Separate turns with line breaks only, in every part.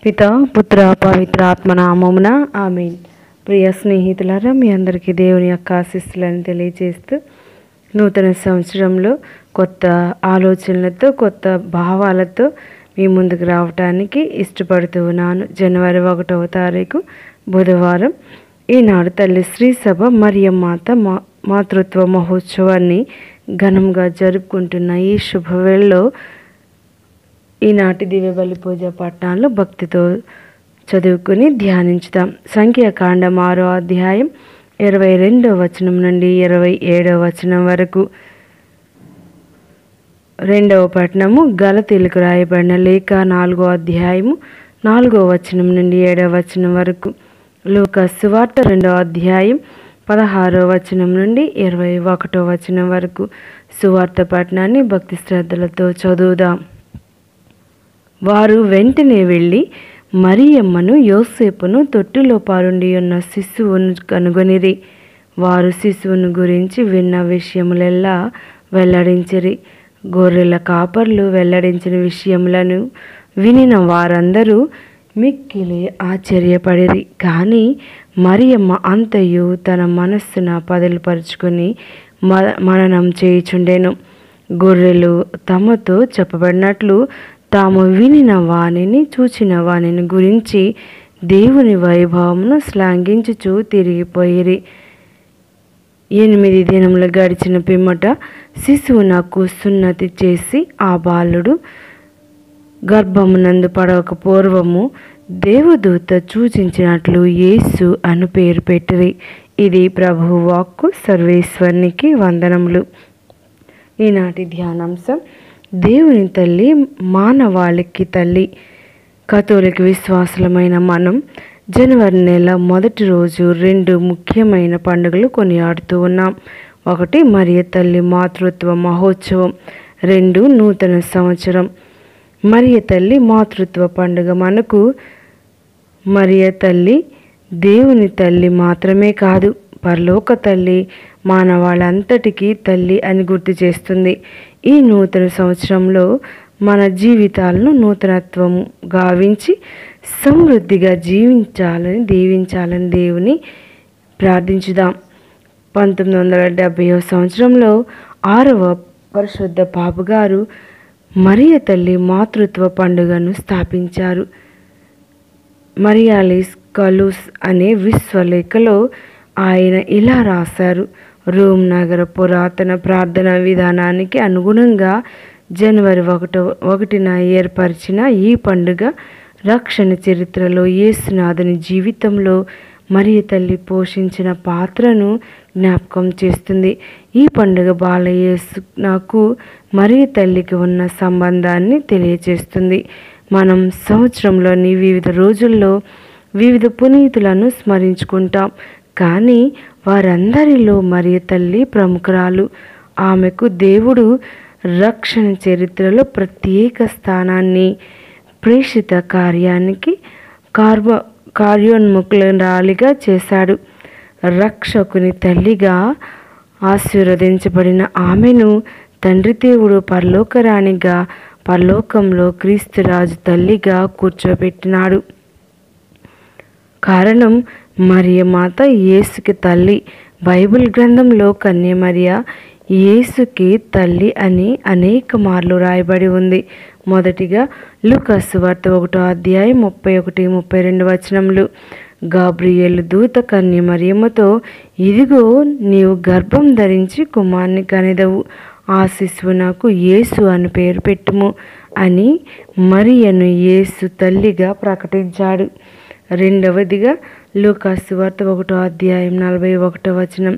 పిత పుత్ర పవిత్ర ఆత్మనామమున ఆమేన్. ప్రియ స్నేహితులారా, మీ అందరికీ దేవుని యొక్క ఆశీస్సులను తెలియజేస్తూ నూతన సంవత్సరంలో కొత్త ఆలోచనలతో కొత్త భావాలతో మీ ముందుకు రావటానికి ఇష్టపడుతూ ఉన్నాను. జనవరి 1వ తారీఖు బుధవారం. ఈనాడు తల్లి శ్రీ సభ మరియమాత మాతృత్వ మహోత్సవాన్ని ఘనంగా జరుపుకుంటున్న ఈ శుభవేళలో ఈనాటి దివ్య బలి పూజ పట్టణాలు భక్తితో చదువుకుని ధ్యానించుదాం. సంఖ్యాకాండం 6వ అధ్యాయం 22వ వచనం నుండి 27వ వచనం వరకు. రెండవ పట్టణము గలతీలకు రాయబడిన లేఖ 4వ అధ్యాయము 4వ వచనం నుండి 7వ వచనం వరకు. లూకా సువార్త 2వ అధ్యాయం 16వ వచనం నుండి 21వ వచనం వరకు. సువార్త పట్టణాన్ని భక్తి శ్రద్ధలతో చదువుదాం. వారు వెంటనే వెళ్ళి మరియమ్మను యోసేపును తొట్టిలో పారుండి ఉన్న శిశువును కనుగొనిరి. వారు శిశువును గురించి విన్న విషయములెల్లా వెల్లడించిరి. గొర్రెల కాపర్లు వెల్లడించిన విషయములను వినిన వారందరూ మిక్కిలి ఆశ్చర్యపడిరి. కానీ మరియమ్మ అంతయు తన మనస్సున పదిలపరుచుకొని మననం చేయుచుండెను. గొర్రెలు తమతో చెప్పబడినట్లు తాము వినిన వానిని చూచిన వానిని గురించి దేవుని వైభవమును శ్లాఘించుచూ తిరిగిపోయిరి. 8 దినములు గడిచిన పిమ్మట శిశువునకు సున్నతి చేసి ఆ బాలుడు గర్భమునందు పడక పూర్వము దేవదూత సూచించినట్లు యేసు అను పేరు పెట్టిరి. ఇది ప్రభువు వాక్కు. సర్వేశ్వరునికి వందనములు. ఈనాటి ధ్యానాంశం దేవుని తల్లి మానవాళికి తల్లి. కథోలిక విశ్వాసులమైన మనం జనవరి నెల మొదటి రోజు 2 ముఖ్యమైన పండుగలు కొనియాడుతూ ఉన్నాం. 1 మరియ తల్లి మాతృత్వ మహోత్సవం, 2 నూతన సంవత్సరం. మరియ తల్లి మాతృత్వ పండుగ మనకు మరియ తల్లి దేవుని తల్లి మాత్రమే కాదు, పరలోక తల్లి, మానవాళంతటికీ తల్లి అని గుర్తు చేస్తుంది. ఈ నూతన సంవత్సరంలో మన జీవితాలను నూతనత్వం గావించి సమృద్ధిగా దీవించాలని దేవుని ప్రార్థించుదాం. 1970వ సంవత్సరంలో 6వ పరిశుద్ధ పాపు గారు మరియ తల్లి మాతృత్వ పండుగను స్థాపించారు. మరియాలిస్ కలూస్ అనే విశ్వలేఖలో ఆయన ఇలా రాశారు: రోమ్ నగర పురాతన ప్రార్థనా విధానానికి అనుగుణంగా జనవరి 1న ఏర్పరిచిన ఈ పండుగ రక్షణ చరిత్రలో యేసునాథుని జీవితంలో మరియ తల్లి పోషించిన పాత్రను జ్ఞాపకం చేస్తుంది. ఈ పండుగ బాలయేసు నాకు మరియ తల్లికి ఉన్న సంబంధాన్ని తెలియజేస్తుంది. మనం సంవత్సరంలోని వివిధ రోజుల్లో వివిధ పునీతులను స్మరించుకుంటాం. కానీ వారందరిలో మరియ తల్లి ప్రముఖురాలు. ఆమెకు దేవుడు రక్షణ చరిత్రలో ప్రత్యేక స్థానాన్ని, ప్రేషిత కార్యానికి కార్యోన్ముఖురాలిగా చేశాడు. రక్షకుని తల్లిగా ఆశీర్వదించబడిన ఆమెను తండ్రి దేవుడు పరలోకరాణిగా, పరలోకంలో క్రీస్తురాజు తల్లిగా కూర్చోబెట్టినాడు. కారణం మరియమాత యేసుకి తల్లి. బైబిల్ గ్రంథంలో కన్య మరియ యేసుకి తల్లి అని అనేక మార్లు రాయబడి ఉంది. మొదటిగా లూకా సువార్త 1వ అధ్యాయం 31-32 వచనములు. గాబ్రియేలు దూత కన్య మరియమ్మతో, ఇదిగో నీవు గర్భం ధరించి కుమారుని కనెదవు, ఆ శిశువు నాకు యేసు అని పేరు పెట్టుము అని మరియను యేసు తల్లిగా ప్రకటించాడు. రెండవదిగా లూకా సువార్త 1వ అధ్యాయం 41వ వచనం.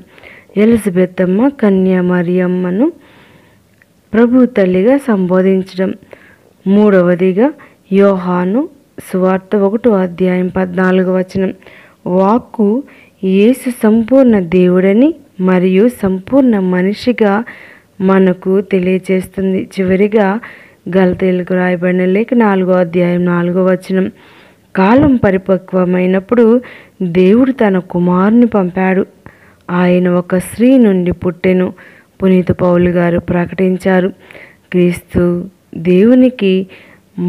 ఎలిజబెత్ అమ్మ కన్య మరియమ్మను ప్రభు తల్లిగా సంబోధించడం. మూడవదిగా యోహాను సువార్త 1వ అధ్యాయం 14వ వచనం. వాక్కు యేసు సంపూర్ణ దేవుడని మరియు సంపూర్ణ మనిషిగా మనకు తెలియజేస్తుంది. చివరిగా గలతీలకు రాయబడిన లేఖ 4వ అధ్యాయం 4వ వచనం. కాలం పరిపక్వమైనప్పుడు దేవుడు తన కుమారుని పంపాడు, ఆయన ఒక స్త్రీ నుండి పుట్టెను. పునీత పౌలు గారు ప్రకటించారు. క్రీస్తు దేవునికి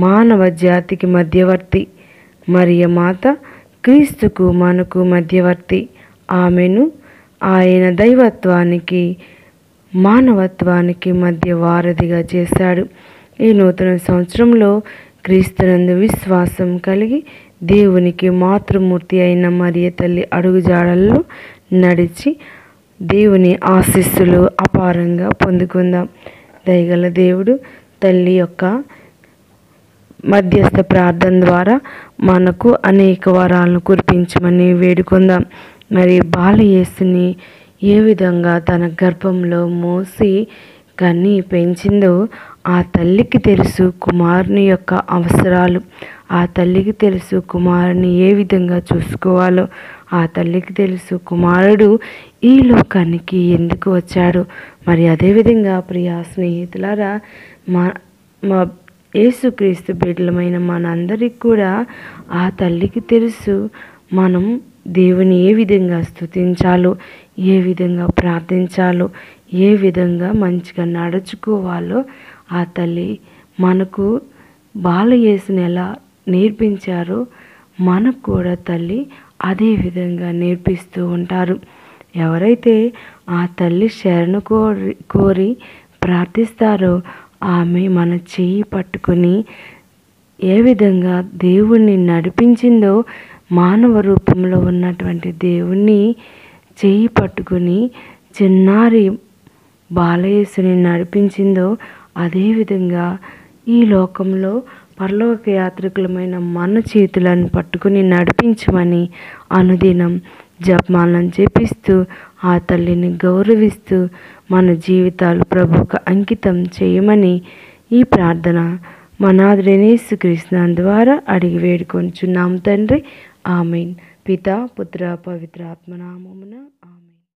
మానవ జాతికి మధ్యవర్తి. మరియ మాత క్రీస్తుకు మనకు మధ్యవర్తి. ఆమెను ఆయన దైవత్వానికి మానవత్వానికి మధ్య వారధిగా చేశాడు. ఈ నూతన సంవత్సరంలో క్రీస్తునందు విశ్వాసం కలిగి దేవునికి మాతృమూర్తి అయిన మరియ తల్లి అడుగుజాడల్లో నడిచి దేవుని ఆశీస్సులు అపారంగా పొందుకుందాం. దయగల దేవుడు తల్లి యొక్క మధ్యస్థ ప్రార్థన ద్వారా మనకు అనేక వరాలను కురిపించమని వేడుకుందాం. మరి బాలయేసుని ఏ విధంగా తన గర్భంలో మోసి కన్ని పెంచిందో ఆ తల్లికి తెలుసు కుమారుని యొక్క అవసరాలు. ఆ తల్లికి తెలుసు కుమారుని ఏ విధంగా చూసుకోవాలో. ఆ తల్లికి తెలుసు కుమారుడు ఈ లోకానికి ఎందుకు వచ్చాడు. మరి అదేవిధంగా ప్రియా స్నేహితులారా, మా యేసుక్రీస్తు బిడ్డలమైన మనందరికీ కూడా ఆ తల్లికి తెలుసు మనం దేవుని ఏ విధంగా స్తుతించాలో, ఏ విధంగా ప్రార్థించాలో, ఏ విధంగా మంచిగా నడుచుకోవాలో ఆ తల్లి మనకు బాలయేసుని ఎలా నేర్పించారో మనకు కూడా తల్లి అదే విధంగా నేర్పిస్తూ ఉంటారు. ఎవరైతే ఆ తల్లి శరణు కోరి ప్రార్థిస్తారో ఆమె మన చెయ్యి పట్టుకొని ఏ విధంగా దేవుణ్ణి నడిపించిందో, మానవ రూపంలో ఉన్నటువంటి దేవుణ్ణి చెయ్యి పట్టుకుని చిన్నారి బాలయేసుని నడిపించిందో అదేవిధంగా ఈ లోకంలో పరలోక యాత్రికులమైన మన చేతులను పట్టుకుని నడిపించమని అనుదినం జపమాలను చేపిస్తూ ఆ తల్లిని గౌరవిస్తూ మన జీవితాలు ప్రభువుకు అంకితం చేయమని ఈ ప్రార్థన మనాథుడైన యేసుక్రీస్తు ద్వారా అడిగి వేడుకొంచున్నాం తండ్రి. ఆమేన్. పితా పుత్ర పవిత్రాత్మ నామమున.